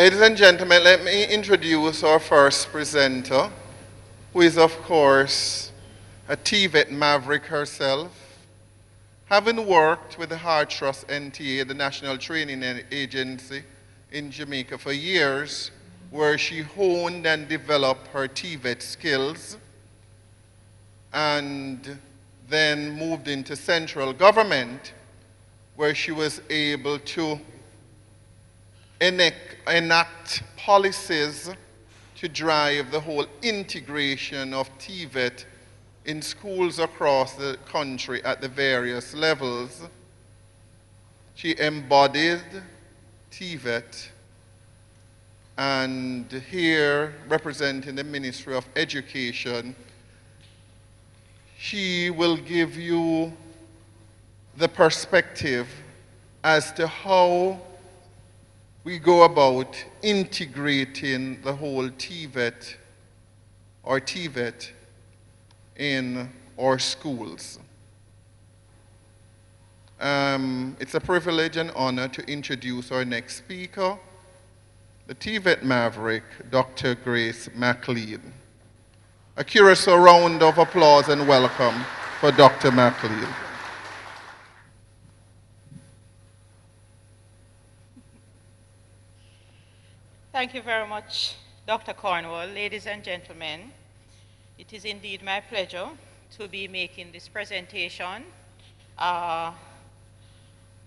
Ladies and gentlemen, let me introduce our first presenter, who is, of course, a TVET maverick herself. Having worked with the Hard Trust NTA, the National Training Agency in Jamaica for years, where she honed and developed her TVET skills, and then moved into central government, where she was able to enact policies to drive the whole integration of TVET in schools across the country at the various levels. She embodied TVET, and here, representing the Ministry of Education, she will give you the perspective as to how we go about integrating the whole TVET or TVET in our schools. It's a privilege and honor to introduce our next speaker, the TVET maverick, Dr. Grace McLean. A curious round of applause and welcome for Dr. McLean. Thank you very much, Dr. Cornwall. Ladies and gentlemen, it is indeed my pleasure to be making this presentation on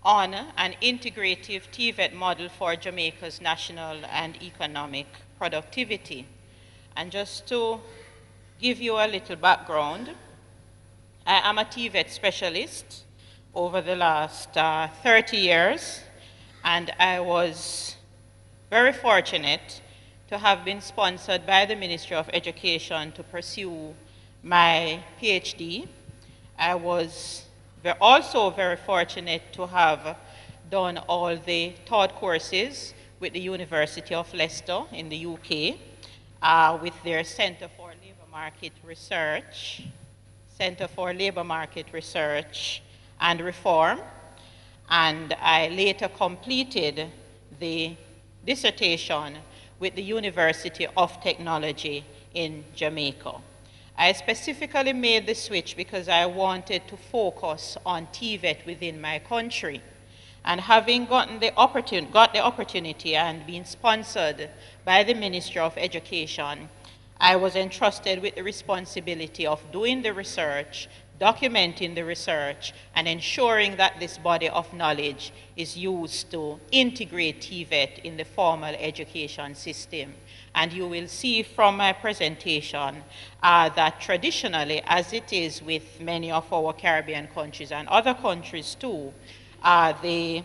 an integrative TVET model for Jamaica's national and economic productivity. And just to give you a little background, I am a TVET specialist over the last 30 years, and I was very fortunate to have been sponsored by the Ministry of Education to pursue my PhD. I was also very fortunate to have done all the taught courses with the University of Leicester in the UK with their Center for Labour Market Research, and Reform. And I later completed the dissertation with the University of Technology in Jamaica. I specifically made the switch because I wanted to focus on TVET within my country. And having got the opportunity and been sponsored by the Ministry of Education, I was entrusted with the responsibility of doing the research, documenting the research, and ensuring that this body of knowledge is used to integrate TVET in the formal education system. And you will see from my presentation that traditionally, as it is with many of our Caribbean countries and other countries too, the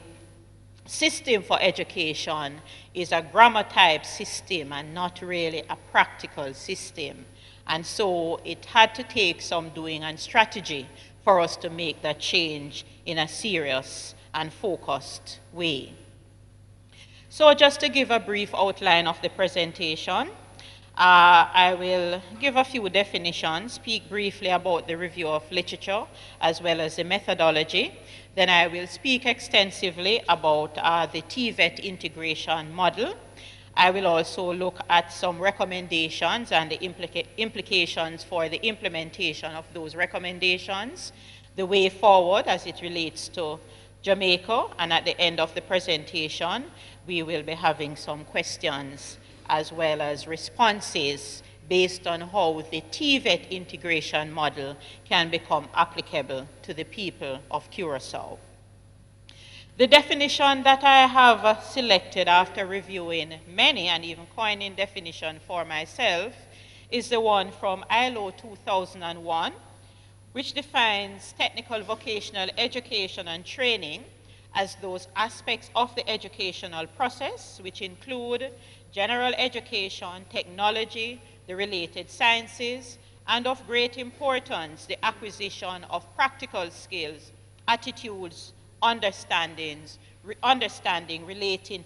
system for education is a grammar type system and not really a practical system. And so it had to take some doing and strategy for us to make that change in a serious and focused way. So just to give a brief outline of the presentation, I will give a few definitions, speak briefly about the review of literature as well as the methodology. Then I will speak extensively about the TVET integration model. I will also look at some recommendations and the implications for the implementation of those recommendations, the way forward as it relates to Jamaica, and at the end of the presentation, we will be having some questions as well as responses based on how the TVET integration model can become applicable to the people of Curaçao. The definition that I have selected after reviewing many and even coining definition for myself is the one from ILO 2001, which defines technical vocational education and training as those aspects of the educational process which include general education, technology, the related sciences, and of great importance, the acquisition of practical skills, attitudes, understanding relating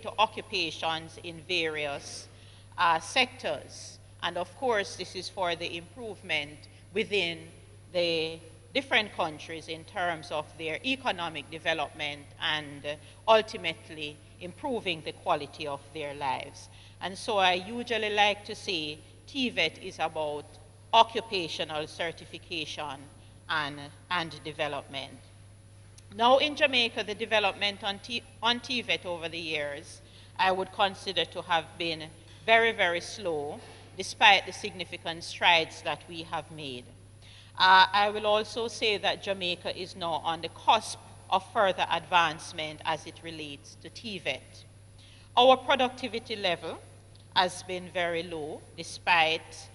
to occupations in various sectors. And of course, this is for the improvement within the different countries in terms of their economic development and ultimately improving the quality of their lives. And so I usually like to say TVET is about occupational certification and development. Now in Jamaica, the development on TVET over the years, I would consider to have been very, very slow, despite the significant strides that we have made. I will also say that Jamaica is now on the cusp of further advancement as it relates to TVET. Our productivity level has been very low, despite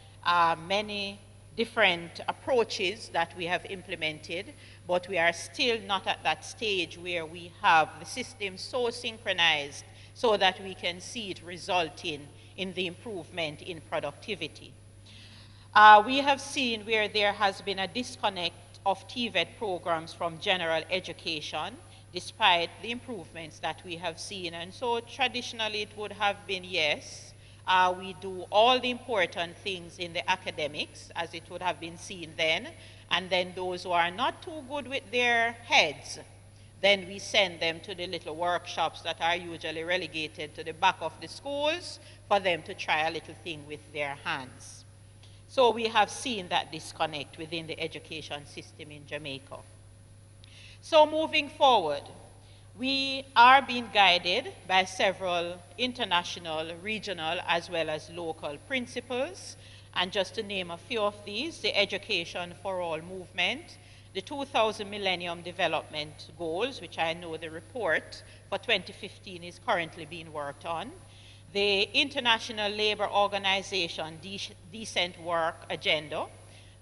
many different approaches that we have implemented, but we are still not at that stage where we have the system so synchronized so that we can see it resulting in the improvement in productivity. We have seen where there has been a disconnect of TVET programs from general education, despite the improvements that we have seen. And so traditionally it would have been, yes, we do all the important things in the academics, as it would have been seen then, and then those who are not too good with their heads, then we send them to the little workshops that are usually relegated to the back of the schools for them to try a little thing with their hands. So we have seen that disconnect within the education system in Jamaica. So moving forward, we are being guided by several international, regional, as well as local principles. And just to name a few of these, the Education for All movement, the 2000 Millennium Development Goals, which I know the report for 2015 is currently being worked on, the International Labour Organization Decent Work Agenda,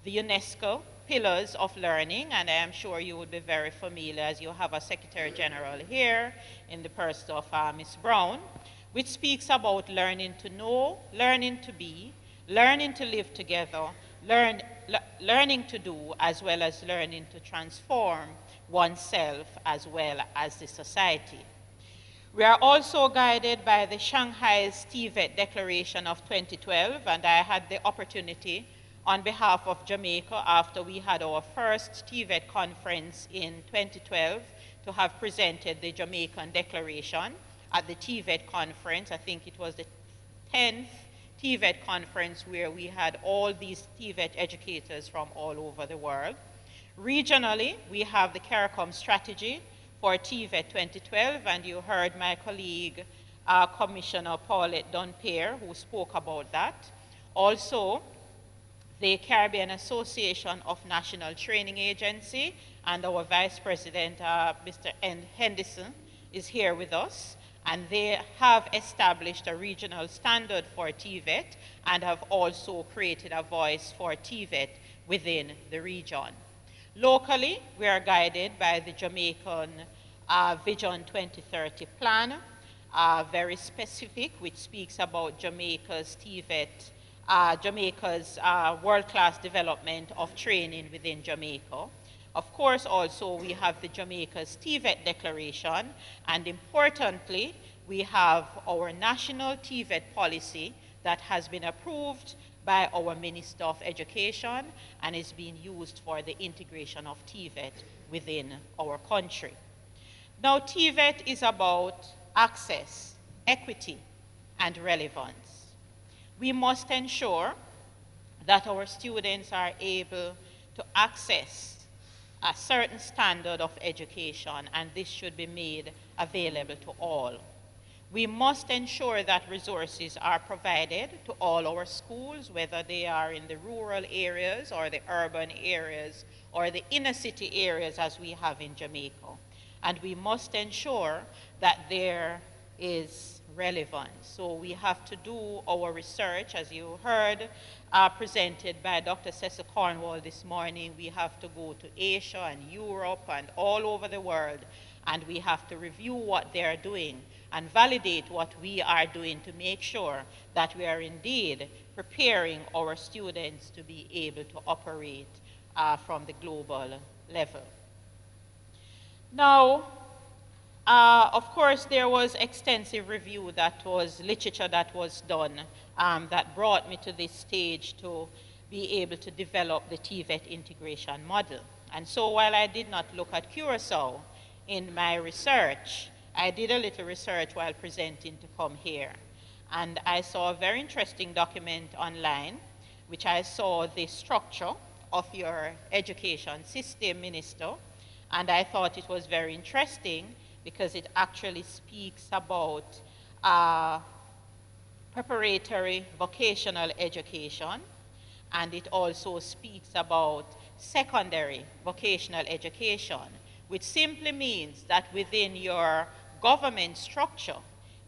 the UNESCO Pillars of Learning, and I am sure you would be very familiar as you have a Secretary General here in the person of Ms. Brown, which speaks about learning to know, learning to be, learning to live together, learning to do, as well as learning to transform oneself as well as the society. We are also guided by the Shanghai's TVET Declaration of 2012, and I had the opportunity on behalf of Jamaica after we had our first TVET conference in 2012 to have presented the Jamaican Declaration at the TVET conference. I think it was the 10th TVET conference where we had all these TVET educators from all over the world. Regionally, we have the CARICOM strategy for TVET 2012, and you heard my colleague, Commissioner Paulette Dunpere, who spoke about that. Also, the Caribbean Association of National Training Agency, and our Vice President, Mr. Henderson, is here with us, and they have established a regional standard for TVET and have also created a voice for TVET within the region. Locally, we are guided by the Jamaican Vision 2030 plan, very specific, which speaks about Jamaica's TVET, Jamaica's world-class development of training within Jamaica. Of course, also, we have the Jamaica's TVET Declaration, and importantly, we have our national TVET policy that has been approved by our Minister of Education and is being used for the integration of TVET within our country. Now, TVET is about access, equity, and relevance. We must ensure that our students are able to access a certain standard of education, and this should be made available to all. We must ensure that resources are provided to all our schools, whether they are in the rural areas or the urban areas or the inner city areas as we have in Jamaica. And we must ensure that there is relevance. So we have to do our research, as you heard, presented by Dr. Cecil Cornwall this morning. We have to go to Asia and Europe and all over the world, and we have to review what they are doing and validate what we are doing to make sure that we are indeed preparing our students to be able to operate from the global level. Now, of course, there was extensive review that was literature that was done that brought me to this stage to be able to develop the TVET integration model. And so while I did not look at Curacao in my research, I did a little research while presenting to come here. And I saw a very interesting document online, which I saw the structure of your education system, Minister. And I thought it was very interesting because it actually speaks about preparatory vocational education, and it also speaks about secondary vocational education, which simply means that within your government structure,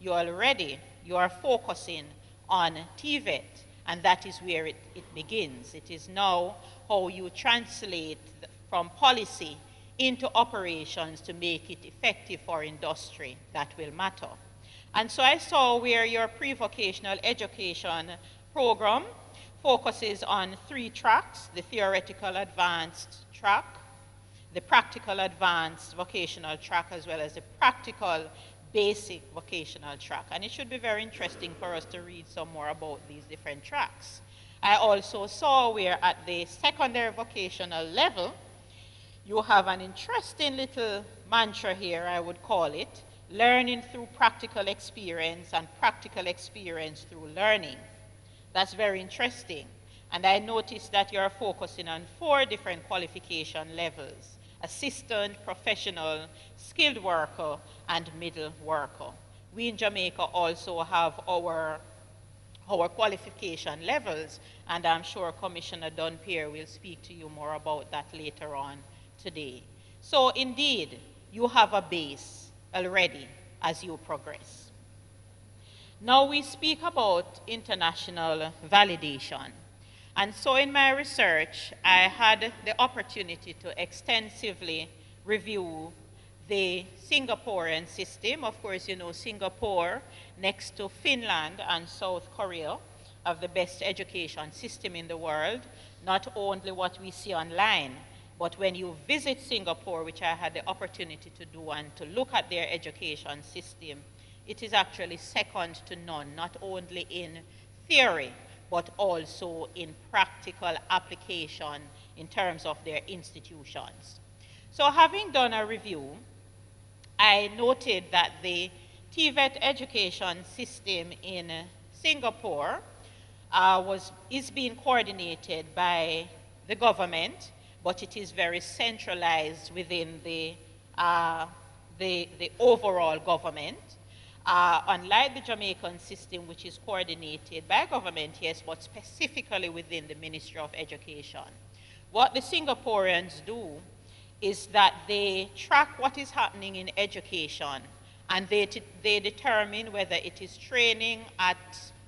you are focusing on TVET, and that is where it begins. It is now how you translate from policy into operations to make it effective for industry that will matter. And so I saw where your pre-vocational education program focuses on 3 tracks: the theoretical advanced track, the practical advanced vocational track, as well as the practical basic vocational track. And it should be very interesting for us to read some more about these different tracks. I also saw where at the secondary vocational level, you have an interesting little mantra here, I would call it: learning through practical experience and practical experience through learning. That's very interesting. And I noticed that you're focusing on 4 different qualification levels: assistant, professional, skilled worker, and middle worker. We in Jamaica also have our qualification levels, and I'm sure Commissioner Dunpierre will speak to you more about that later on today. So indeed, you have a base already as you progress. Now we speak about international validation. And so in my research, I had the opportunity to extensively review the Singaporean system. Of course, you know, Singapore, next to Finland and South Korea, have the best education system in the world, not only what we see online, but when you visit Singapore, which I had the opportunity to do, and to look at their education system, it is actually second to none, not only in theory, but also in practical application in terms of their institutions. So having done a review, I noted that the TVET education system in Singapore is being coordinated by the government, but it is very centralized within the overall government. Unlike the Jamaican system, which is coordinated by government, yes, but specifically within the Ministry of Education. What the Singaporeans do is that they track what is happening in education, and they determine whether it is training at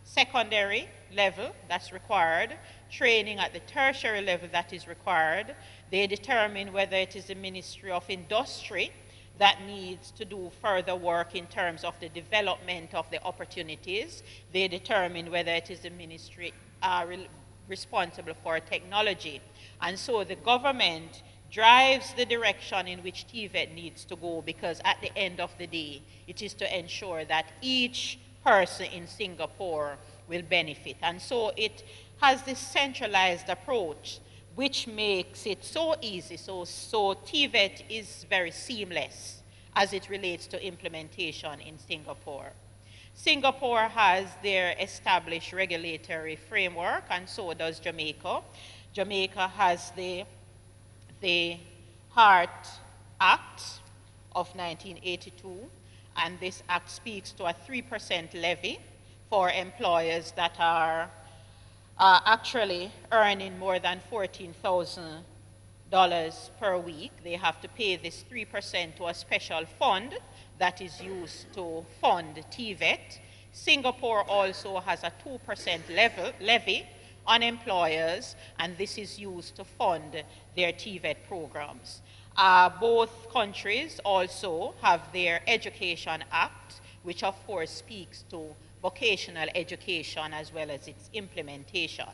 secondary level that's required, training at the tertiary level that is required. They determine whether it is the Ministry of Industry that needs to do further work in terms of the development of the opportunities. They determine whether it is the ministry responsible for technology. And so the government drives the direction in which TVET needs to go, because at the end of the day, it is to ensure that each person in Singapore will benefit. And so it has this centralized approach, which makes it so easy. So TVET is very seamless as it relates to implementation in Singapore. Singapore has their established regulatory framework, and so does Jamaica. Jamaica has the HART Act of 1982, and this act speaks to a 3% levy for employers that are actually earning more than $14,000 per week. They have to pay this 3% to a special fund that is used to fund TVET. Singapore also has a 2% levy on employers, and this is used to fund their TVET programs. Both countries also have their Education Act, which of course speaks to vocational education as well as its implementation.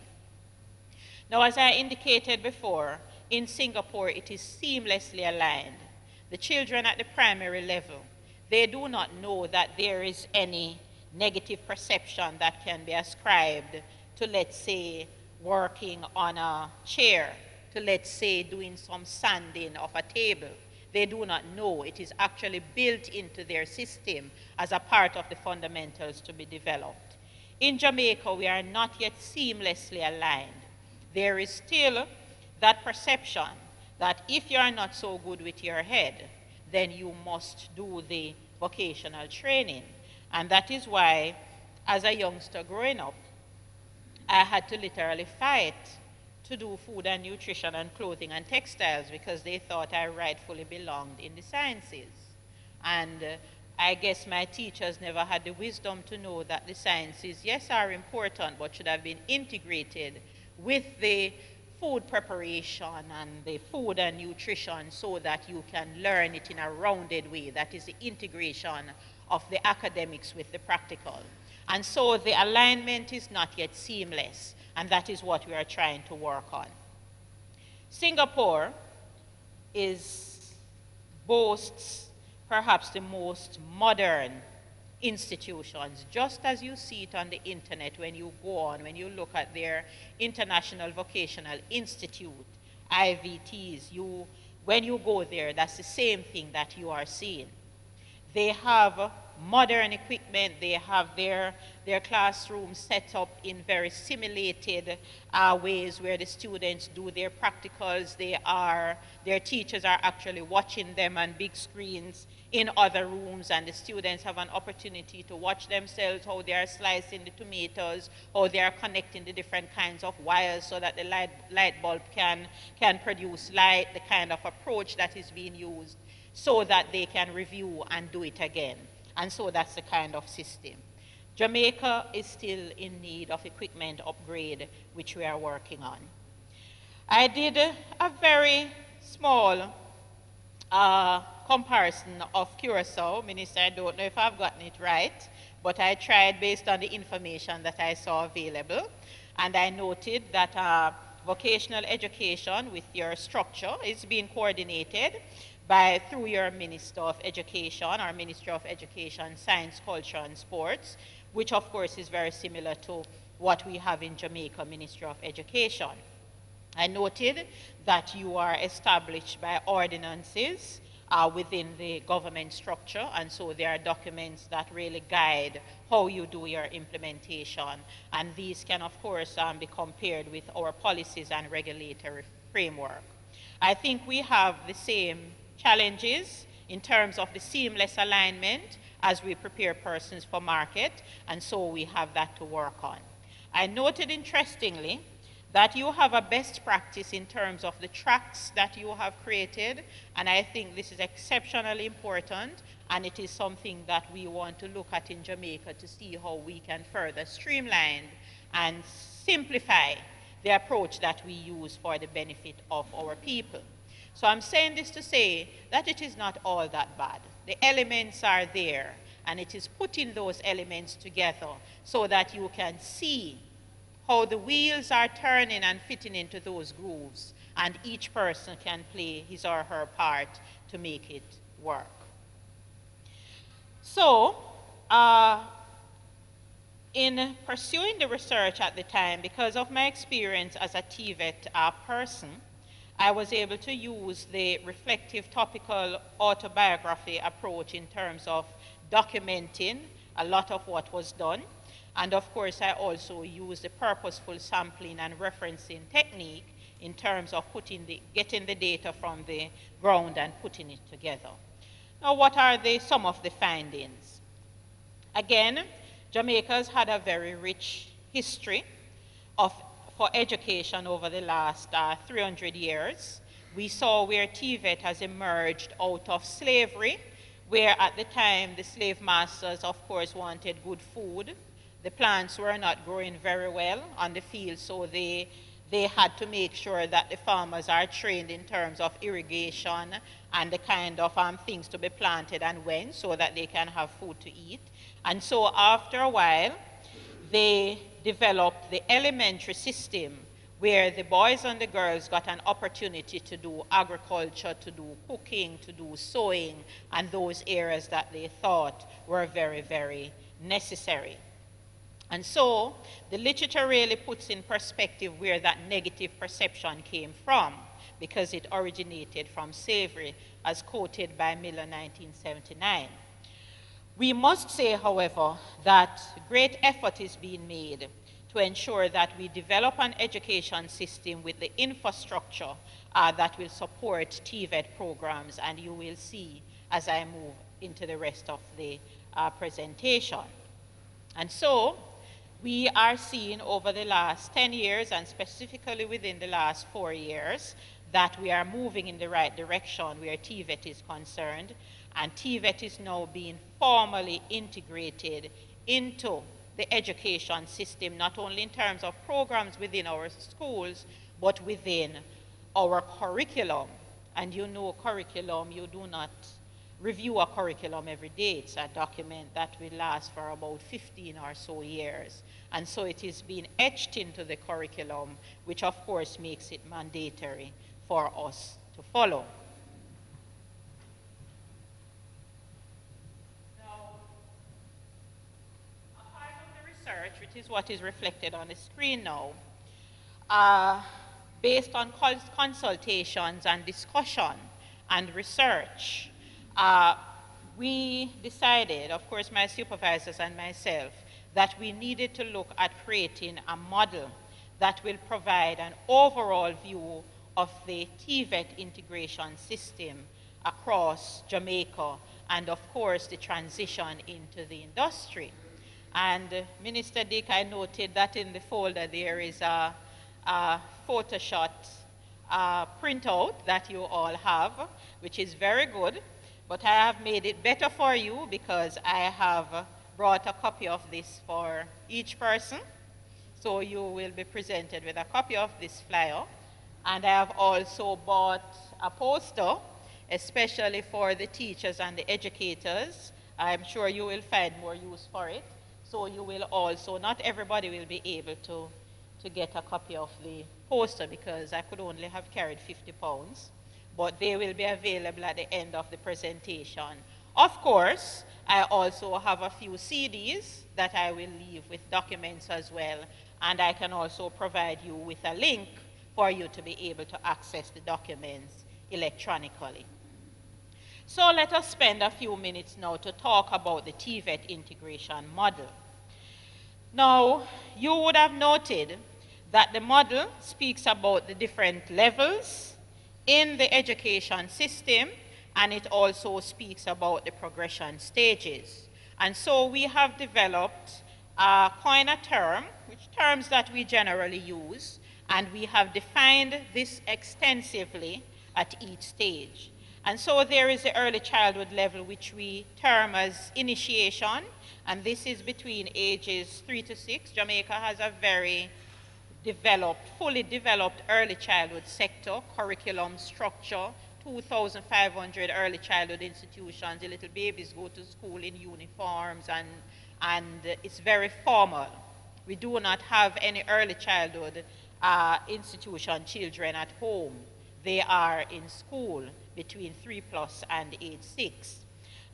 Now, as I indicated before, in Singapore it is seamlessly aligned. The children at the primary level, they do not know that there is any negative perception that can be ascribed to, let's say, working on a chair, to, let's say, doing some sanding of a table. They do not know. It is actually built into their system as a part of the fundamentals to be developed. In Jamaica, we are not yet seamlessly aligned. There is still that perception that if you are not so good with your head, then you must do the vocational training. And that is why, as a youngster growing up, I had to literally fight to do food and nutrition and clothing and textiles because they thought I rightfully belonged in the sciences. And I guess my teachers never had the wisdom to know that the sciences, yes, are important, but should have been integrated with the food preparation and the food and nutrition so that you can learn it in a rounded way. That is the integration of the academics with the practical. And so the alignment is not yet seamless, and that is what we are trying to work on. Singapore boasts perhaps the most modern institutions, just as you see it on the internet when you when you look at their International Vocational Institute, IVTs, when you go there, that's the same thing that you are seeing. They have modern equipment. They have their classrooms set up in very simulated ways where the students do their practicals. Their teachers are actually watching them on big screens in other rooms, and the students have an opportunity to watch themselves, how they are slicing the tomatoes, how they are connecting the different kinds of wires so that the light bulb can produce light, the kind of approach that is being used, so that they can review and do it again. And so that's the kind of system. Jamaica is still in need of equipment upgrade, which we are working on. I did a very small comparison of Curacao. Minister, I don't know if I've gotten it right, but I tried based on the information that I saw available. And I noted that vocational education with your structure is being coordinated through your Minister of Education, or Ministry of Education, Science, Culture, and Sports, which of course is very similar to what we have in Jamaica, Ministry of Education. I noted that you are established by ordinances within the government structure, and so there are documents that really guide how you do your implementation. And these can, of course, be compared with our policies and regulatory framework. I think we have the same challenges in terms of the seamless alignment as we prepare persons for market, and so we have that to work on. I noted, interestingly, that you have a best practice in terms of the tracks that you have created, and I think this is exceptionally important, and it is something that we want to look at in Jamaica to see how we can further streamline and simplify the approach that we use for the benefit of our people. So I'm saying this to say that it is not all that bad. The elements are there, and it is putting those elements together so that you can see how the wheels are turning and fitting into those grooves, and each person can play his or her part to make it work. So, in pursuing the research at the time, because of my experience as a TVET person, I was able to use the reflective topical autobiography approach in terms of documenting a lot of what was done. And of course, I also used the purposeful sampling and referencing technique in terms of getting the data from the ground and putting it together. Now, what are some of the findings? Again, Jamaica's had a very rich history for education over the last 300 years. We saw where TVET has emerged out of slavery, where at the time the slave masters, of course, wanted good food. The plants were not growing very well on the field, so they had to make sure that the farmers are trained in terms of irrigation and the kind of things to be planted and when, so that they can have food to eat. And so after a while, they developed the elementary system where the boys and the girls got an opportunity to do agriculture, to do cooking, to do sewing, and those areas that they thought were very, very necessary. And so the literature really puts in perspective where that negative perception came from, because it originated from slavery, as quoted by Miller 1979. We must say, however, that great effort is being made to ensure that we develop an education system with the infrastructure that will support TVET programs, and you will see as I move into the rest of the presentation. And so, we are seeing over the last 10 years, and specifically within the last 4 years, that we are moving in the right direction where TVET is concerned, and TVET is now being formally integrated into the education system, not only in terms of programs within our schools, but within our curriculum. And you know curriculum, you do not review a curriculum every day. It's a document that will last for about 15 or so years. And so it is being etched into the curriculum, which of course makes it mandatory for us to follow. Research, which is what is reflected on the screen now, based on consultations and discussion and research, we decided, of course my supervisors and myself, that we needed to look at creating a model that will provide an overall view of the TVET integration system across Jamaica, and of course the transition into the industry. And Minister Dick, I noted that in the folder there is a Photoshop printout that you all have, which is very good, but I have made it better for you because I have brought a copy of this for each person. So you will be presented with a copy of this flyer. And I have also bought a poster, especially for the teachers and the educators. I'm sure you will find more use for it. So you will also, not everybody will be able to get a copy of the poster because I could only have carried 50 pounds, but they will be available at the end of the presentation. Of course, I also have a few CDs that I will leave with documents as well, and I can also provide you with a link for you to be able to access the documents electronically. So let us spend a few minutes now to talk about the TVET integration model. Now, you would have noted that the model speaks about the different levels in the education system, and it also speaks about the progression stages. And so we have developed coined a term, which terms that we generally use, and we have defined this extensively at each stage. And so there is the early childhood level, which we term as initiation, and this is between ages 3 to 6. Jamaica has a very developed, fully developed early childhood sector, curriculum structure, 2,500 early childhood institutions. The little babies go to school in uniforms, and it's very formal. We do not have any early childhood institution children at home. They are in school between 3+ and age 6.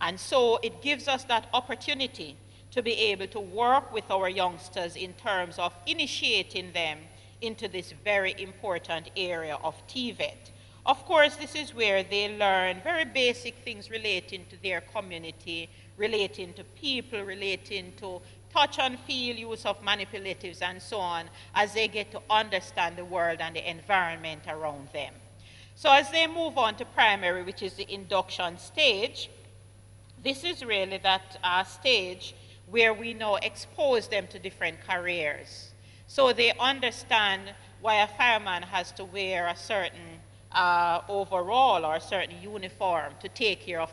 And so it gives us that opportunity to be able to work with our youngsters in terms of initiating them into this very important area of TVET. Of course, this is where they learn very basic things relating to their community, relating to people, relating to touch and feel, use of manipulatives, and so on, as they get to understand the world and the environment around them. So as they move on to primary, which is the induction stage, this is really that stage where we now expose them to different careers. So they understand why a fireman has to wear a certain overall or a certain uniform to take care of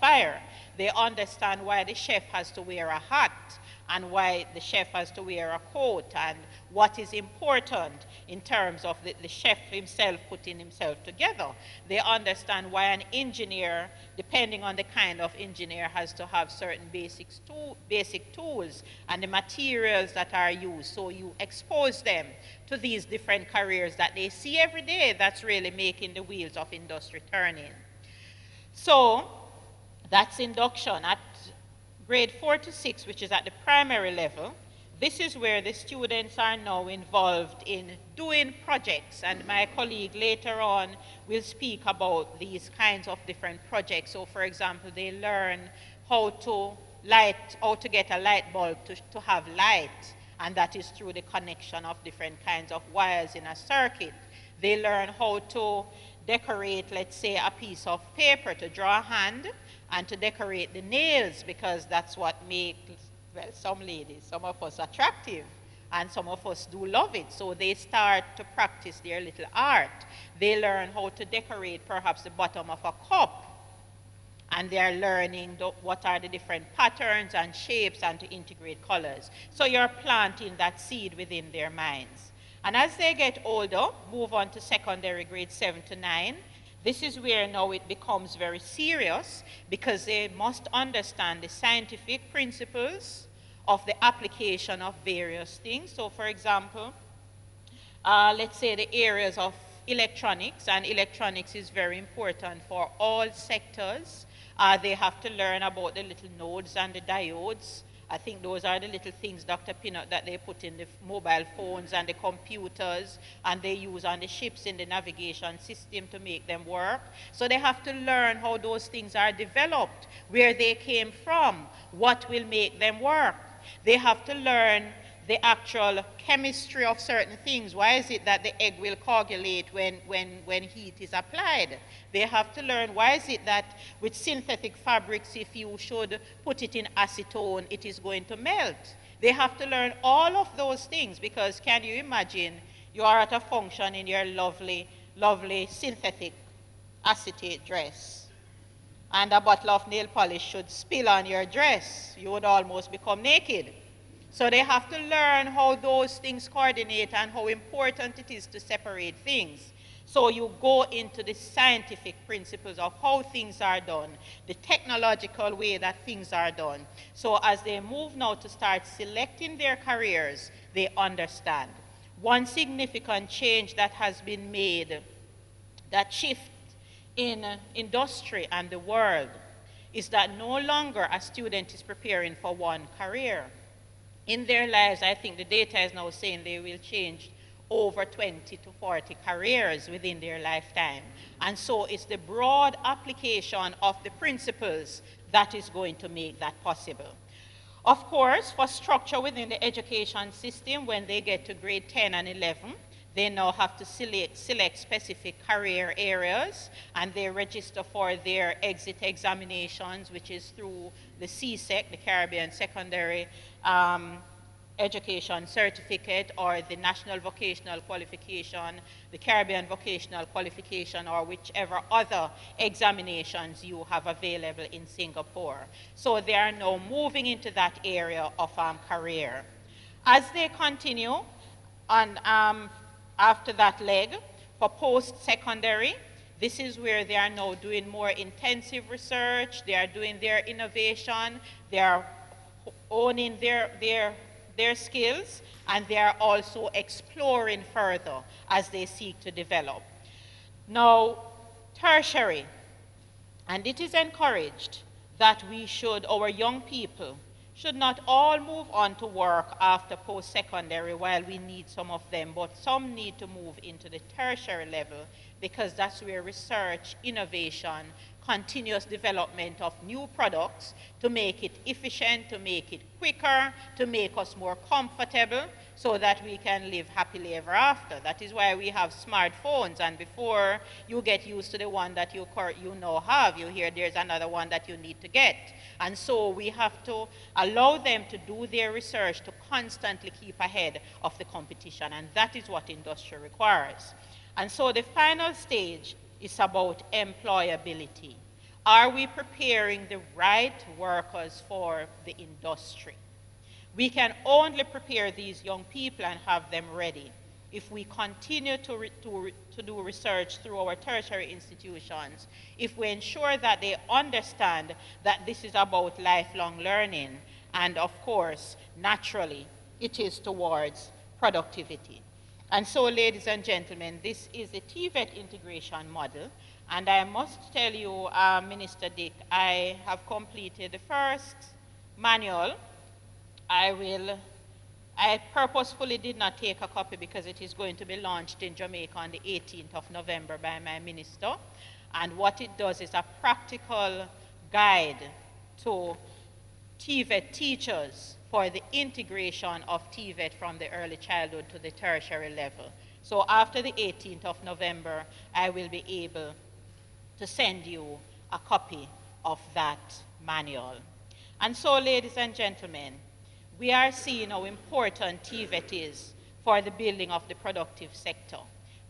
fire. They understand why the chef has to wear a hat and why the chef has to wear a coat, and what is important in terms of the chef himself putting himself together. They understand why an engineer, depending on the kind of engineer, has to have certain basic tools and the materials that are used. So you expose them to these different careers that they see every day that's really making the wheels of industry turning. So that's induction. At grade 4 to 6, which is at the primary level, this is where the students are now involved in doing projects, and my colleague later on will speak about these kinds of different projects. So for example, they learn how to get a light bulb to have light, and that is through the connection of different kinds of wires in a circuit. They learn how to decorate, let's say, a piece of paper, to draw a hand, and to decorate the nails, because that's what makes, well, some ladies, some of us attractive, and some of us do love it. So they start to practice their little art. They learn how to decorate perhaps the bottom of a cup, and they are learning what are the different patterns and shapes and to integrate colors. So you're planting that seed within their minds. And as they get older, move on to secondary grade 7 to 9, this is where now it becomes very serious, because they must understand the scientific principles of the application of various things. So for example, let's say the areas of electronics, and electronics is very important for all sectors. They have to learn about the little nodes and the diodes. I think those are the little things, Dr. Pinnock, that they put in the mobile phones and the computers, and they use on the ships in the navigation system to make them work. So they have to learn how those things are developed, where they came from, what will make them work. They have to learn the actual chemistry of certain things. Why is it that the egg will coagulate when heat is applied? They have to learn why is it that with synthetic fabrics, if you should put it in acetone, it is going to melt. They have to learn all of those things, because can you imagine you are at a function in your lovely, lovely synthetic acetate dress, and a bottle of nail polish should spill on your dress. You would almost become naked. So they have to learn how those things coordinate and how important it is to separate things. So you go into the scientific principles of how things are done, the technological way that things are done. So as they move now to start selecting their careers, they understand. One significant change that has been made, that shift in industry and the world, is that no longer a student is preparing for one career. In their lives, I think the data is now saying they will change over 20 to 40 careers within their lifetime. And so it's the broad application of the principles that is going to make that possible. Of course, for structure within the education system, when they get to grade 10 and 11, they now have to select specific career areas, and they register for their exit examinations, which is through the CSEC, the Caribbean Secondary Education Certificate, or the National Vocational Qualification, the Caribbean Vocational Qualification, or whichever other examinations you have available in Singapore. So they are now moving into that area of career. As they continue on after that leg, for post-secondary, this is where they are now doing more intensive research, they are doing their innovation, they are owning their skills, and they are also exploring further as they seek to develop. Now, tertiary, and it is encouraged that we should, our young people, should not all move on to work after post-secondary, while we need some of them, but some need to move into the tertiary level, because that's where research, innovation, continuous development of new products to make it efficient, to make it quicker, to make us more comfortable, so that we can live happily ever after. That is why we have smartphones, and before you get used to the one that you now have, you hear there's another one that you need to get. And so we have to allow them to do their research to constantly keep ahead of the competition, and that is what industry requires. And so the final stage is about employability. Are we preparing the right workers for the industry? We can only prepare these young people and have them ready if we continue to do research through our tertiary institutions, if we ensure that they understand that this is about lifelong learning, and of course, naturally, it is towards productivity. And so, ladies and gentlemen, this is the TVET integration model. And I must tell you, Minister Dick, I have completed the first manual. I will I purposefully did not take a copy because it is going to be launched in Jamaica on the 18th of November by my minister. And what it does is a practical guide to TVET teachers for the integration of TVET from the early childhood to the tertiary level. So after the 18th of November, I will be able to send you a copy of that manual. And so, ladies and gentlemen, we are seeing how important TVET is for the building of the productive sector.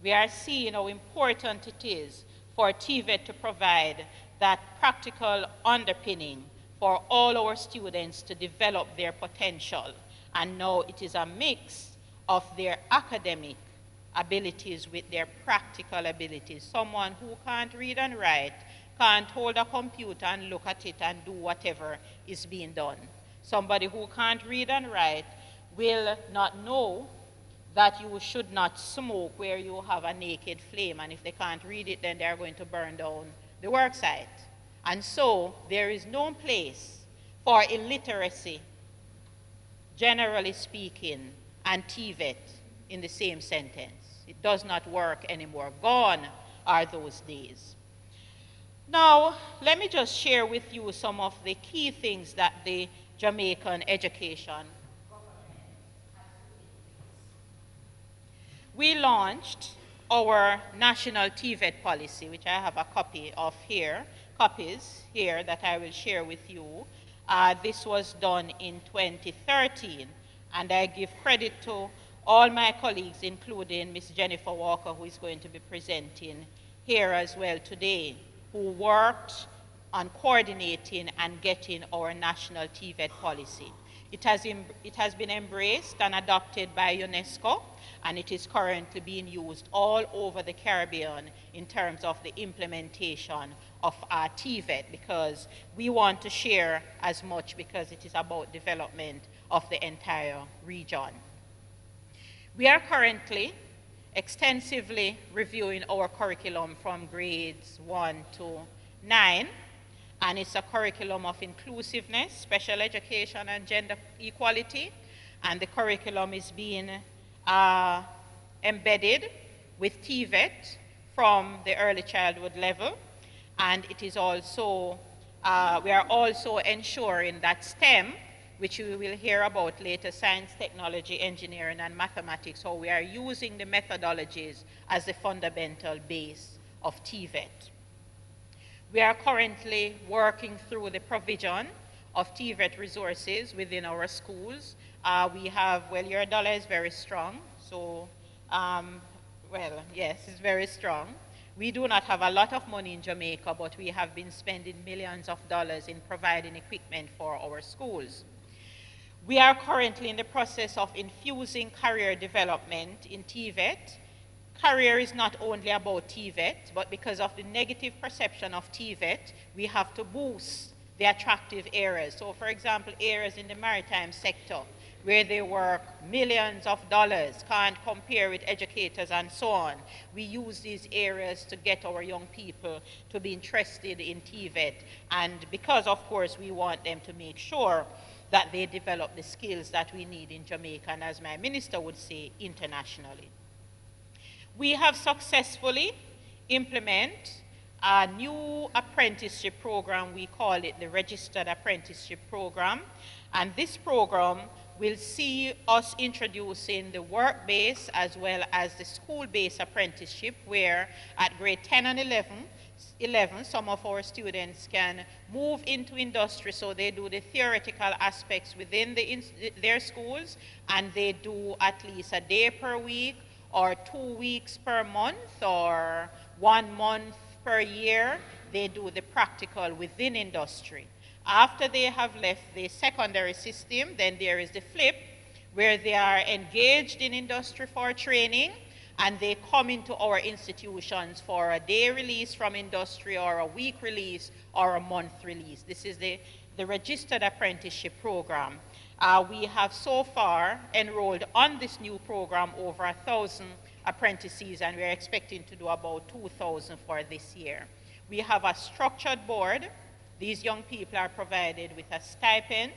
We are seeing how important it is for TVET to provide that practical underpinning for all our students to develop their potential. And now it is a mix of their academic abilities with their practical abilities. Someone who can't read and write can't hold a computer and look at it and do whatever is being done. Somebody who can't read and write will not know that you should not smoke where you have a naked flame, and if they can't read it, then they're going to burn down the work site. And so there is no place for illiteracy, generally speaking, and TVET in the same sentence. It does not work anymore. Gone are those days. Now, let me just share with you some of the key things that the Jamaican education. We launched our national TVET policy, which I have a copy of here, copies here that I will share with you. This was done in 2013, and I give credit to all my colleagues, including Ms. Jennifer Walker, who is going to be presenting here as well today, who worked on coordinating and getting our national TVET policy. It has been embraced and adopted by UNESCO, and it is currently being used all over the Caribbean in terms of the implementation of our TVET, because we want to share as much, because it is about development of the entire region. We are currently extensively reviewing our curriculum from grades 1 to 9, and it's a curriculum of inclusiveness, special education, and gender equality, and the curriculum is being embedded with TVET from the early childhood level, and it is also, we are also ensuring that STEM, which we will hear about later, science, technology, engineering, and mathematics, so we are using the methodologies as the fundamental base of TVET. We are currently working through the provision of TVET resources within our schools. We have, well, your dollar is very strong, so, well, yes, it's very strong. We do not have a lot of money in Jamaica, but we have been spending millions of dollars in providing equipment for our schools. We are currently in the process of infusing career development in TVET. Career is not only about TVET, but because of the negative perception of TVET, we have to boost the attractive areas. So, for example, areas in the maritime sector where they work millions of dollars, can't compare with educators and so on. We use these areas to get our young people to be interested in TVET, and because, of course, we want them to make sure that they develop the skills that we need in Jamaica, and as my minister would say, internationally. We have successfully implemented a new apprenticeship program. We call it the Registered Apprenticeship Program, and this program will see us introducing the work-based as well as the school-based apprenticeship, where at grade 10 and 11, some of our students can move into industry, so they do the theoretical aspects within their schools, and they do at least a day per week, or 2 weeks per month, or 1 month per year. They do the practical within industry. After they have left the secondary system, then there is the flip, where they are engaged in industry for training, and they come into our institutions for a day release from industry, or a week release, or a month release. This is the Registered Apprenticeship Program. We have so far enrolled on this new program over 1,000 apprentices, and we're expecting to do about 2,000 for this year. We have a structured board. These young people are provided with a stipend,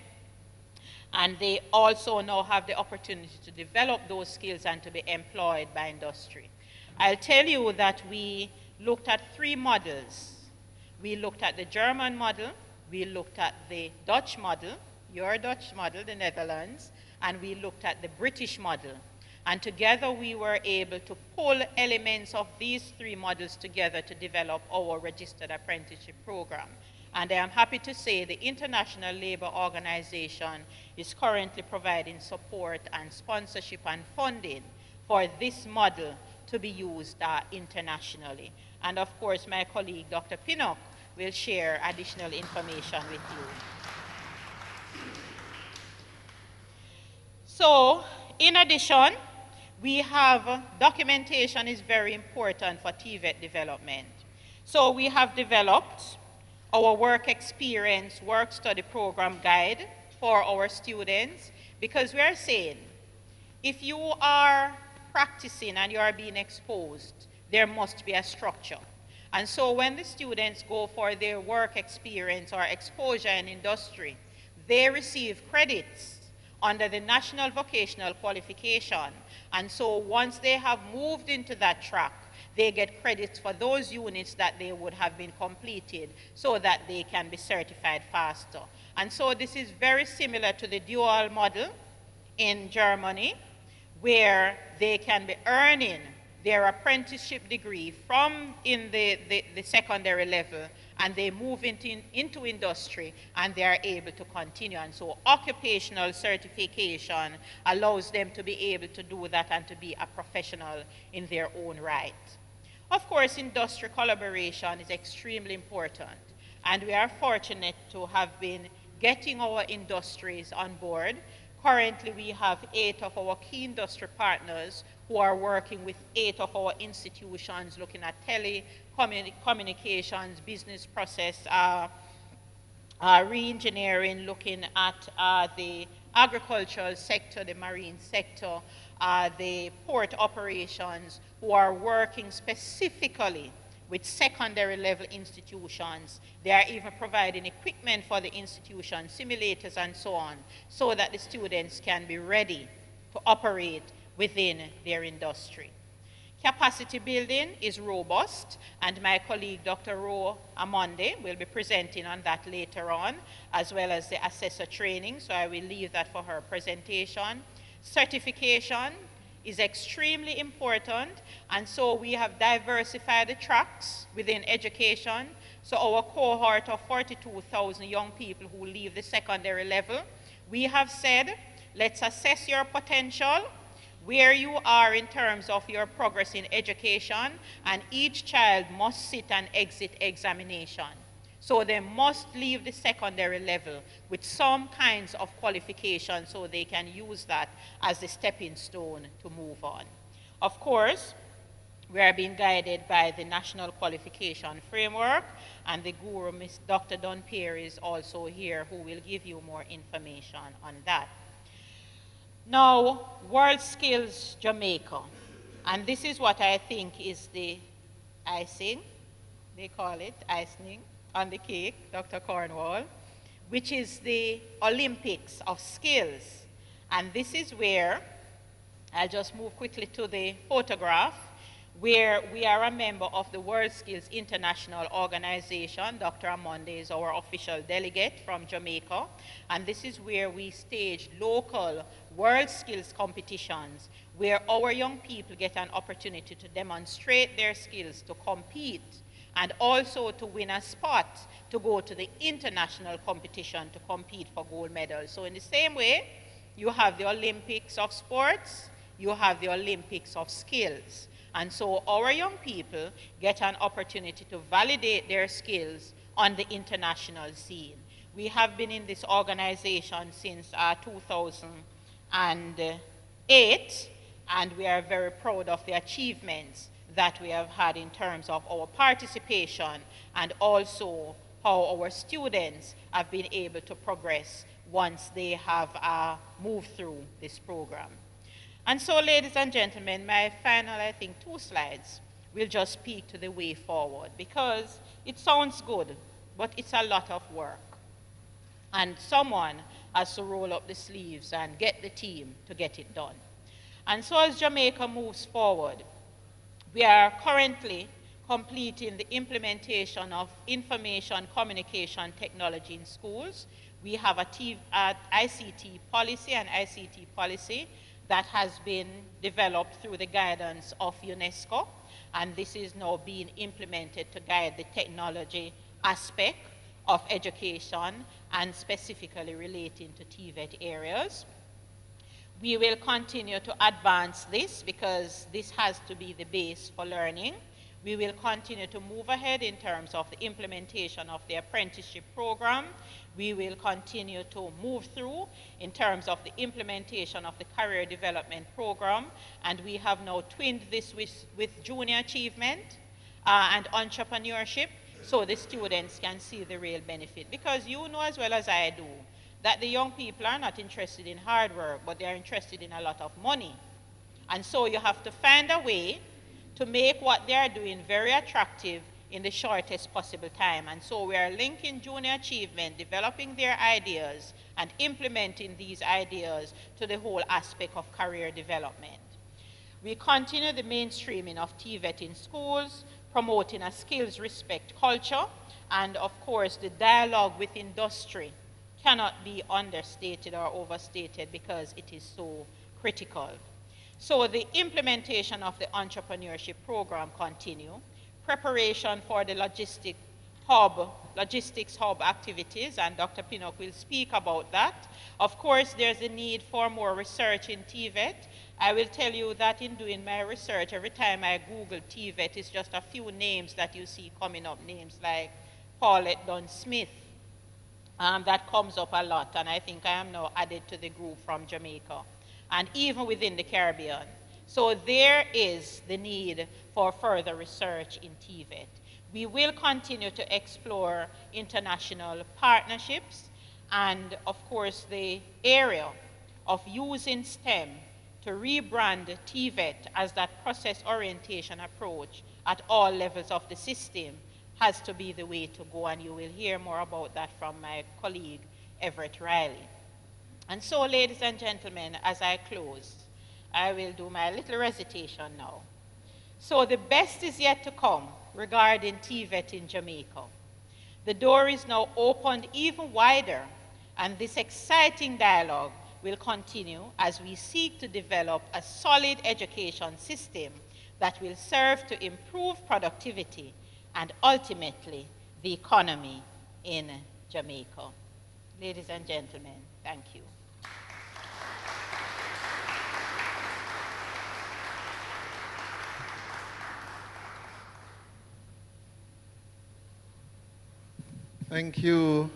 And they also now have the opportunity to develop those skills and to be employed by industry. I'll tell you that we looked at 3 models. We looked at the German model, we looked at the Dutch model, your Dutch model, the Netherlands, and we looked at the British model. And together we were able to pull elements of these 3 models together to develop our registered apprenticeship program. And I am happy to say the International Labour Organization is currently providing support and sponsorship and funding for this model to be used internationally. And of course, my colleague, Dr. Pinnock, will share additional information with you. So, in addition, we have documentation is very important for TVET development. So we have developed our work experience, work study program guide for our students, because we are saying, if you are practicing and you are being exposed, there must be a structure. And so when the students go for their work experience or exposure in industry, they receive credits under the National Vocational Qualification. And so once they have moved into that track, they get credits for those units that they would have been completed so that they can be certified faster. And so this is very similar to the dual model in Germany, where they can be earning their apprenticeship degree from in the secondary level, and they move into industry and they are able to continue. And so occupational certification allows them to be able to do that and to be a professional in their own right. Of course, industry collaboration is extremely important, and we are fortunate to have been getting our industries on board. Currently, we have 8 of our key industry partners who are working with 8 of our institutions looking at telecommunications, business process, re-engineering, looking at the agricultural sector, the marine sector, the port operations, who are working specifically with secondary level institutions. They are even providing equipment for the institution, simulators and so on, so that the students can be ready to operate within their industry. Capacity building is robust, and my colleague Dr. Ro Amonde will be presenting on that later on, as well as the assessor training, so I will leave that for her presentation. Certification is extremely important, and so we have diversified the tracks within education. So our cohort of 42,000 young people who leave the secondary level, we have said, let's assess your potential, where you are in terms of your progress in education, and each child must sit and exit examination. So they must leave the secondary level with some kinds of qualification so they can use that as the stepping stone to move on. Of course, we are being guided by the National Qualification Framework, and the guru, Ms. Dr. Don Pierre, is also here, who will give you more information on that. Now, World Skills Jamaica, and this is what I think is the icing, they call it icing on the cake, Dr. Cornwall, which is the Olympics of skills. And this is where, I'll just move quickly to the photograph, where we are a member of the World Skills International Organization. Dr. Amonde is our official delegate from Jamaica. And this is where we stage local world skills competitions, where our young people get an opportunity to demonstrate their skills, to compete, and also to win a spot to go to the international competition to compete for gold medals. So in the same way, you have the Olympics of sports, you have the Olympics of skills. And so our young people get an opportunity to validate their skills on the international scene. We have been in this organization since 2008, and we are very proud of the achievements that we have had in terms of our participation, and also how our students have been able to progress once they have moved through this program. And so, ladies and gentlemen, my final, I think, 2 slides will just speak to the way forward, because it sounds good, but it's a lot of work. And someone as to roll up the sleeves and get the team to get it done. And so as Jamaica moves forward, we are currently completing the implementation of information communication technology in schools. We have a ICT policy, an ICT policy that has been developed through the guidance of UNESCO, and this is now being implemented to guide the technology aspect of education and specifically relating to TVET areas. We will continue to advance this because this has to be the base for learning. We will continue to move ahead in terms of the implementation of the apprenticeship program. We will continue to move through in terms of the implementation of the career development program. And we have now twinned this with junior achievement and entrepreneurship so the students can see the real benefit. Because you know as well as I do that the young people are not interested in hard work, but they are interested in a lot of money. And so you have to find a way to make what they are doing very attractive in the shortest possible time. And so we are linking junior achievement, developing their ideas, and implementing these ideas to the whole aspect of career development. We continue the mainstreaming of TVET in schools, promoting a skills respect culture, and of course the dialogue with industry cannot be understated or overstated because it is so critical. So the implementation of the entrepreneurship program continue, preparation for the logistics hub activities, and Dr. Pinnock will speak about that. Of course, there's a need for more research in TVET. I will tell you that in doing my research, every time I Google TVET, it's just a few names that you see coming up, names like Paulette Dunn-Smith. That comes up a lot, and I think I am now added to the group from Jamaica, and even within the Caribbean. So there is the need for further research in TVET. We will continue to explore international partnerships, and of course the area of using STEM to rebrand TVET as that process orientation approach at all levels of the system has to be the way to go, and you will hear more about that from my colleague, Everett Riley. And so, ladies and gentlemen, as I close, I will do my little recitation now. So the best is yet to come regarding TVET in Jamaica. The door is now opened even wider, and this exciting dialogue will continue as we seek to develop a solid education system that will serve to improve productivity and ultimately the economy in Jamaica. Ladies and gentlemen, thank you. Thank you,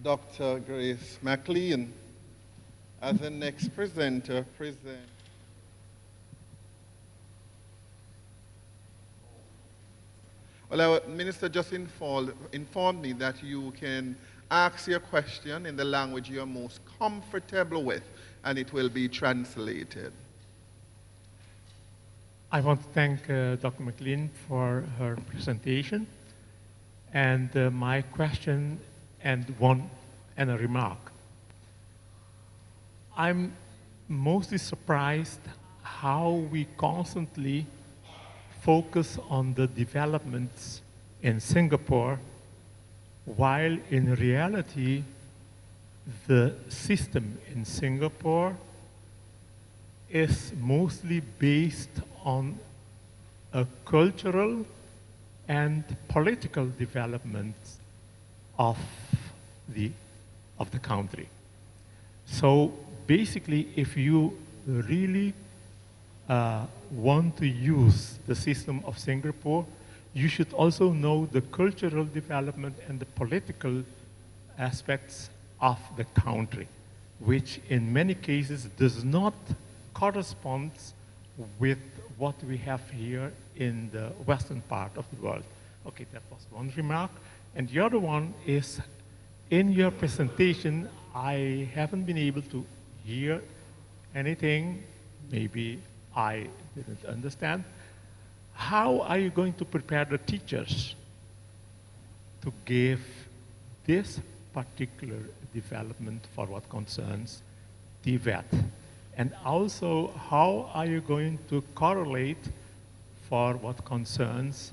Dr. Grace McLean. As the next presenter, Well, our minister just informed me that you can ask your question in the language you're most comfortable with, and it will be translated. I want to thank Dr. McLean for her presentation. And my question and a remark. I'm mostly surprised how we constantly focus on the developments in Singapore, while in reality, the system in Singapore is mostly based on a cultural and political development of the country. So basically, if you really want to use the system of Singapore, you should also know the cultural development and the political aspects of the country, which in many cases does not correspond with what we have here in the western part of the world. Okay, that was one remark. And the other one is, in your presentation, I haven't been able to hear anything. Maybe I didn't understand. How are you going to prepare the teachers to give this particular development for what concerns TVET? And also, how are you going to correlate for what concerns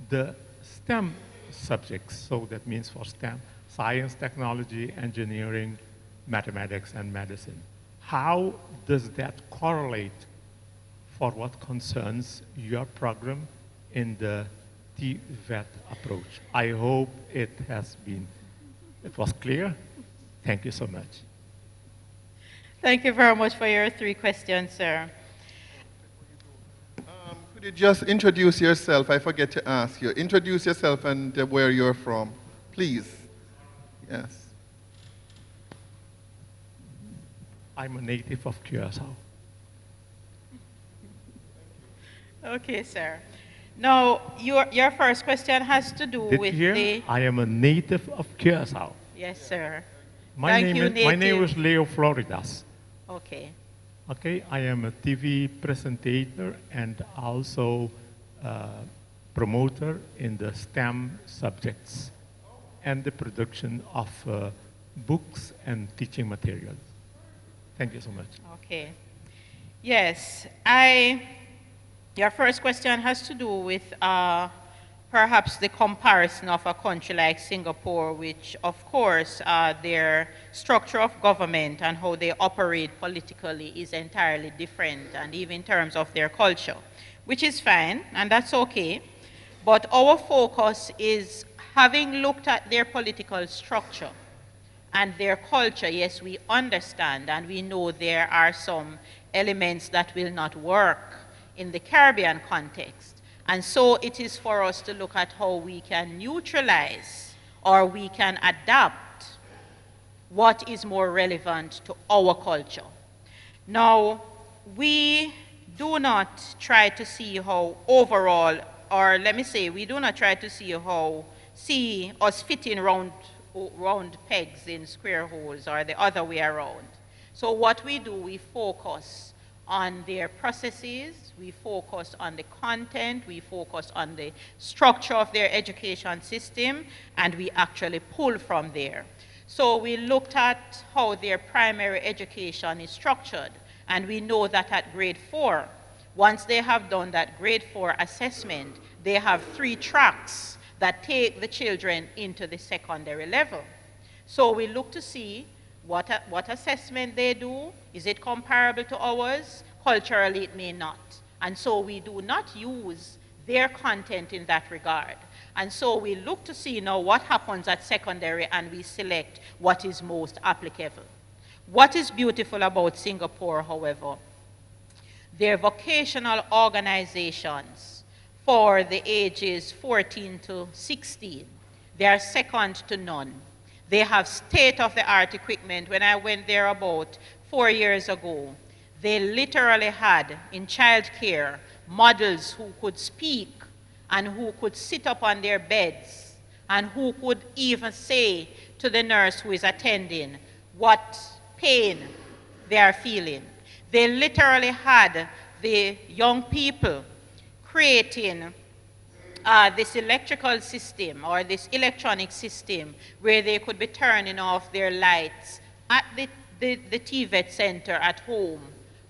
the STEM subjects? So that means for STEM, science, technology, engineering, mathematics, and medicine. How does that correlate for what concerns your program in the TVET approach? I hope it was clear. Thank you so much. Thank you very much for your 3 questions, sir. Could you just introduce yourself? I forget to ask you. Introduce yourself and where you're from, please. Yes. I'm a native of Curacao. Okay, sir. Now, your first question has to do Did with you hear? the... I am a native of Curacao. Yes, sir. My name is Leo Floridas. Okay. Okay, I am a TV presenter and also promoter in the STEM subjects and the production of books and teaching materials. Thank you so much. Okay. Yes, your first question has to do with perhaps the comparison of a country like Singapore, which of course their structure of government and how they operate politically is entirely different, and even in terms of their culture, which is fine, and that's okay. But our focus is, having looked at their political structure and their culture, yes, we understand and we know there are some elements that will not work in the Caribbean context. And so it is for us to look at how we can neutralize or we can adapt what is more relevant to our culture. Now, we do not try to see how overall, or let me say, we do not try to see us fitting round pegs in square holes or the other way around. So what we do, we focus on their processes, we focus on the content, we focus on the structure of their education system, and we actually pull from there. So we looked at how their primary education is structured, and we know that at grade 4, once they have done that grade 4 assessment, they have 3 tracks that take the children into the secondary level. So we look to see what assessment they do. Is it comparable to ours? Culturally, it may not. And so we do not use their content in that regard. And so we look to see now what happens at secondary, and we select what is most applicable. What is beautiful about Singapore, however, their vocational organizations for the ages 14 to 16, they are second to none. They have state-of-the-art equipment. When I went there about 4 years ago, they literally had, in childcare, models who could speak and who could sit up on their beds and who could even say to the nurse who is attending what pain they are feeling. They literally had the young people creating this electrical system or this electronic system where they could be turning off their lights at the TVET center at home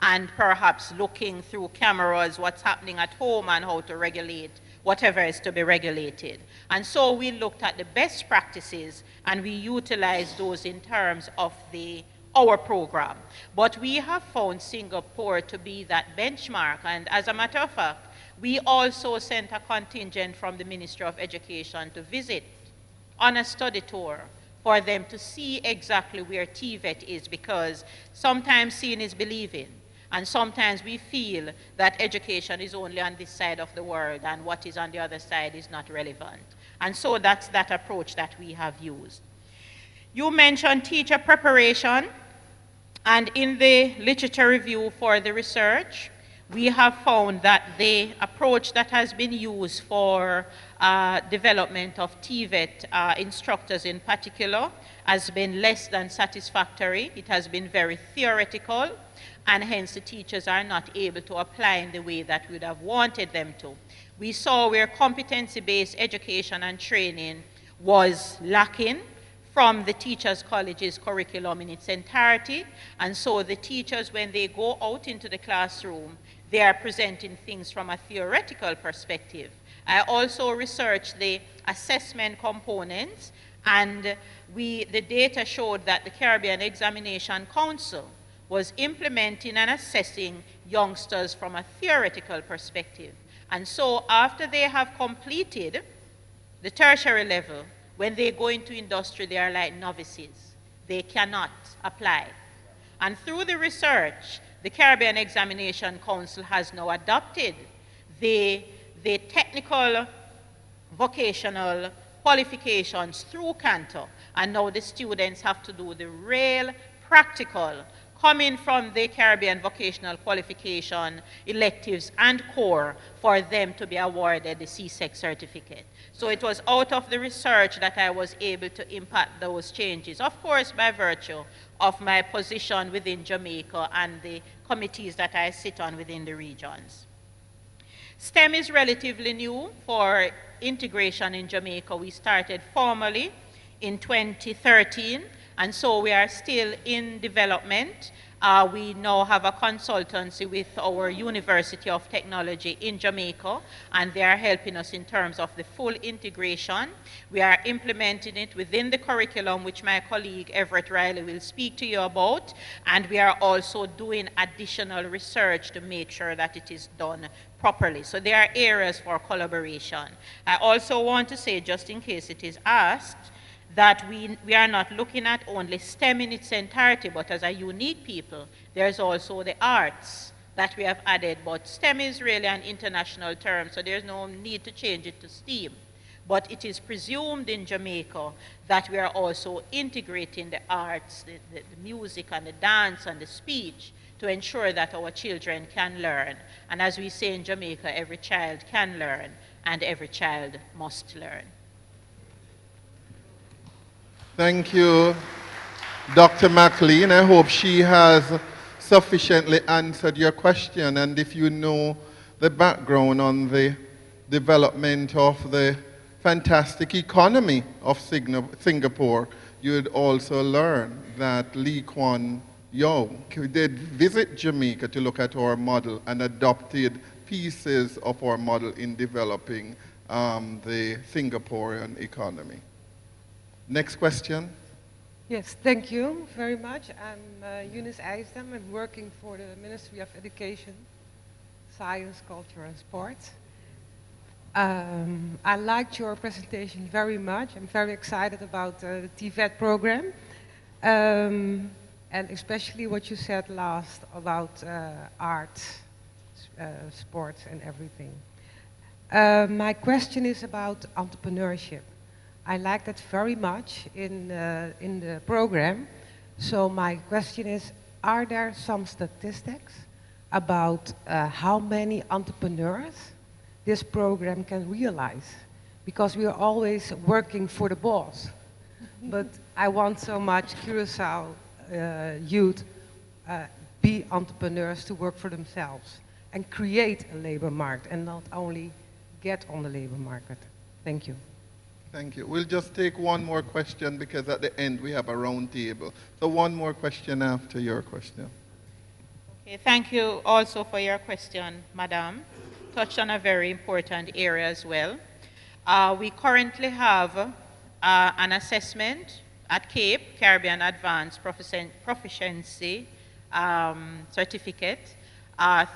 and perhaps looking through cameras what's happening at home and how to regulate whatever is to be regulated. And so we looked at the best practices and we utilized those in terms of our program. But we have found Singapore to be that benchmark, and as a matter of fact, we also sent a contingent from the Ministry of Education to visit on a study tour for them to see exactly where TVET is, because sometimes seeing is believing, and sometimes we feel that education is only on this side of the world and what is on the other side is not relevant. And so that's that approach that we have used. You mentioned teacher preparation, and in the literature review for the research, we have found that the approach that has been used for development of TVET instructors in particular has been less than satisfactory. It has been very theoretical, and hence the teachers are not able to apply in the way that we would have wanted them to. We saw where competency-based education and training was lacking from the Teachers College's curriculum in its entirety. And so the teachers, when they go out into the classroom, they are presenting things from a theoretical perspective. I also researched the assessment components, and the data showed that the Caribbean Examination Council was implementing and assessing youngsters from a theoretical perspective. And so after they have completed the tertiary level, when they go into industry, they are like novices. They cannot apply. And through the research, the Caribbean Examination Council has now adopted the technical vocational qualifications through Cantor, and now the students have to do the real practical coming from the Caribbean vocational qualification electives and core for them to be awarded the CSEC certificate. So it was out of the research that I was able to impact those changes, of course by virtue of my position within Jamaica and the committees that I sit on within the regions. STEM is relatively new for integration in Jamaica. We started formally in 2013, and so we are still in development. We now have a consultancy with our University of Technology in Jamaica, and they are helping us in terms of the full integration. We are implementing it within the curriculum, which my colleague Everett Riley will speak to you about, and we are also doing additional research to make sure that it is done properly. So there are areas for collaboration. I also want to say, just in case it is asked, that we are not looking at only STEM in its entirety, but as a unique people, there's also the arts that we have added. But STEM is really an international term, so there's no need to change it to STEAM. But it is presumed in Jamaica that we are also integrating the arts, the music and the dance and the speech to ensure that our children can learn. And as we say in Jamaica, every child can learn and every child must learn. Thank you, Dr. McLean. I hope she has sufficiently answered your question. And if you know the background on the development of the fantastic economy of Singapore, you would also learn that Lee Kuan Yew did visit Jamaica to look at our model and adopted pieces of our model in developing the Singaporean economy. Next question. Yes, thank you very much. I'm Eunice IJsdam. I'm working for the Ministry of Education, Science, Culture and Sports. I liked your presentation very much. I'm very excited about the TVET program. And especially what you said last about art, sports and everything. My question is about entrepreneurship. I like that very much in the program. So my question is, are there some statistics about how many entrepreneurs this program can realize? Because we are always working for the boss. But I want so much Curaçao youth be entrepreneurs to work for themselves and create a labor market and not only get on the labor market. Thank you. Thank you. We'll just take one more question because at the end we have a round table. So one more question after your question. Okay, thank you also for your question, Madam. Touched on a very important area as well. We currently have an assessment at CAPE, Caribbean Advanced Proficiency Certificate,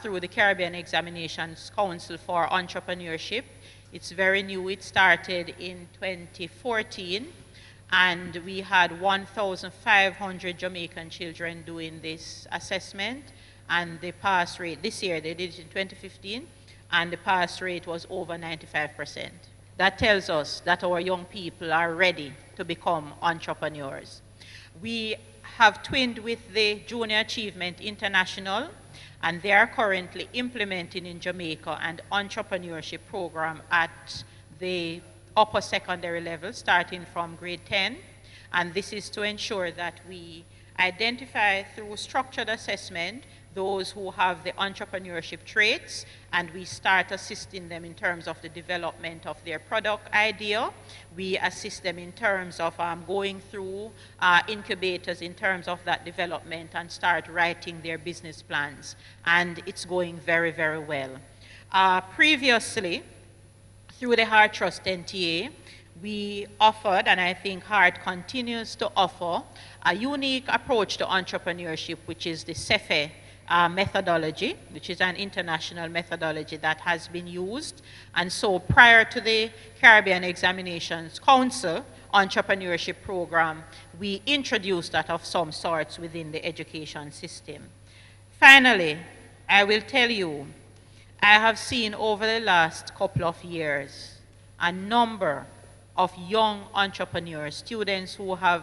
through the Caribbean Examinations Council for Entrepreneurship. It's very new. It started in 2014, and we had 1,500 Jamaican children doing this assessment, and the pass rate, this year they did it in 2015, and the pass rate was over 95%. That tells us that our young people are ready to become entrepreneurs. We have twinned with the Junior Achievement International, and they are currently implementing in Jamaica an entrepreneurship program at the upper secondary level, starting from grade 10. And this is to ensure that we identify through structured assessment those who have the entrepreneurship traits, and we start assisting them in terms of the development of their product idea. We assist them in terms of going through incubators in terms of that development and start writing their business plans. And it's going very, very well. Previously, through the Heart Trust NTA, we offered, and I think Heart continues to offer, a unique approach to entrepreneurship, which is the CEFE methodology, which is an international methodology that has been used. And so prior to the Caribbean Examinations Council entrepreneurship program, we introduced that of some sorts within the education system. Finally, I will tell you, I have seen over the last couple of years a number of young entrepreneurs, students who have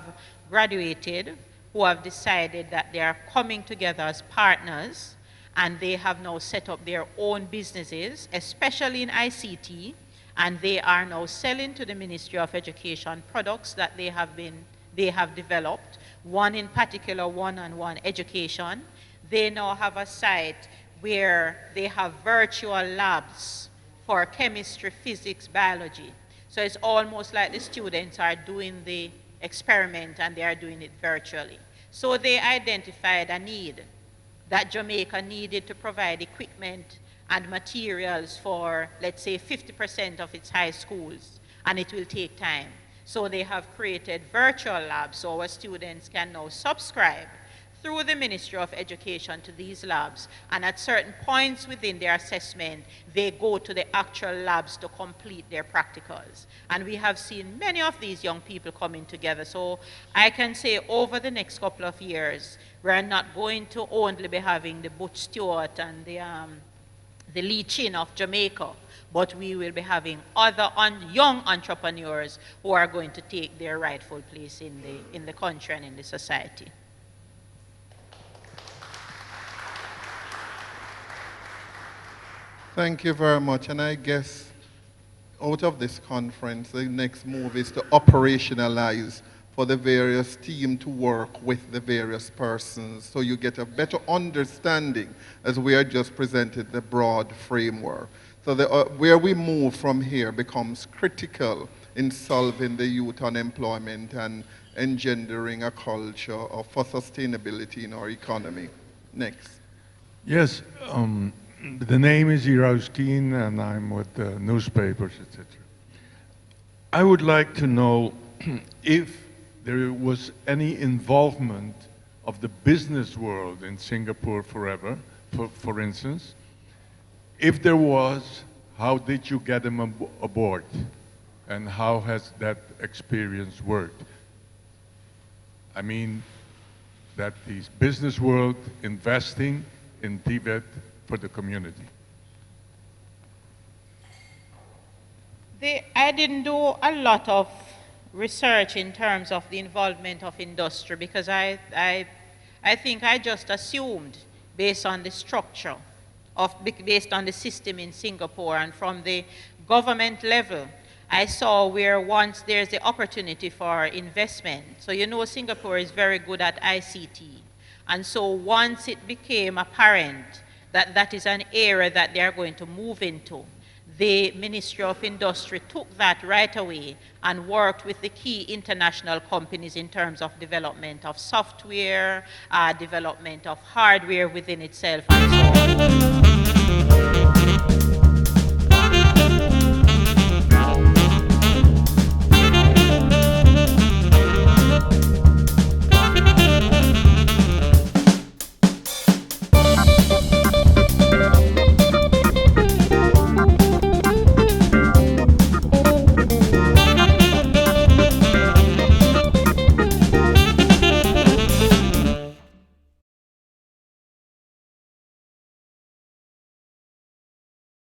graduated, who have decided that they are coming together as partners, and they have now set up their own businesses, especially in ICT, and they are now selling to the Ministry of Education products that they have developed, one in particular, one-on-one education. They now have a site where they have virtual labs for chemistry, physics, biology. So it's almost like the students are doing the experiment and they are doing it virtually. So they identified a need that Jamaica needed to provide equipment and materials for, let's say, 50% of its high schools, and it will take time. So they have created virtual labs, so our students can now subscribe through the Ministry of Education to these labs, and at certain points within their assessment, they go to the actual labs to complete their practicals. And we have seen many of these young people coming together. So I can say over the next couple of years, we're not going to only be having the Butch Stewart and the Lee Chin of Jamaica, but we will be having other young entrepreneurs who are going to take their rightful place in the country and in the society. Thank you very much. And I guess out of this conference, the next move is to operationalize for the various team to work with the various persons so you get a better understanding as we are just presented the broad framework. So where we move from here becomes critical in solving the youth unemployment and engendering a culture for sustainability in our economy. Next. Yes. The name is Eros Keen, and I'm with the newspapers, etc. I would like to know if there was any involvement of the business world in Singapore forever, for instance. If there was, how did you get them aboard? And how has that experience worked? I mean, that the business world investing in TVET for the community. I didn't do a lot of research in terms of the involvement of industry because I think I just assumed based on the structure, based on the system in Singapore and from the government level, I saw where once there's the opportunity for investment. So you know Singapore is very good at ICT. And so once it became apparent that that is an area that they are going to move into, the Ministry of Industry took that right away and worked with the key international companies in terms of development of software, development of hardware within itself, and so on.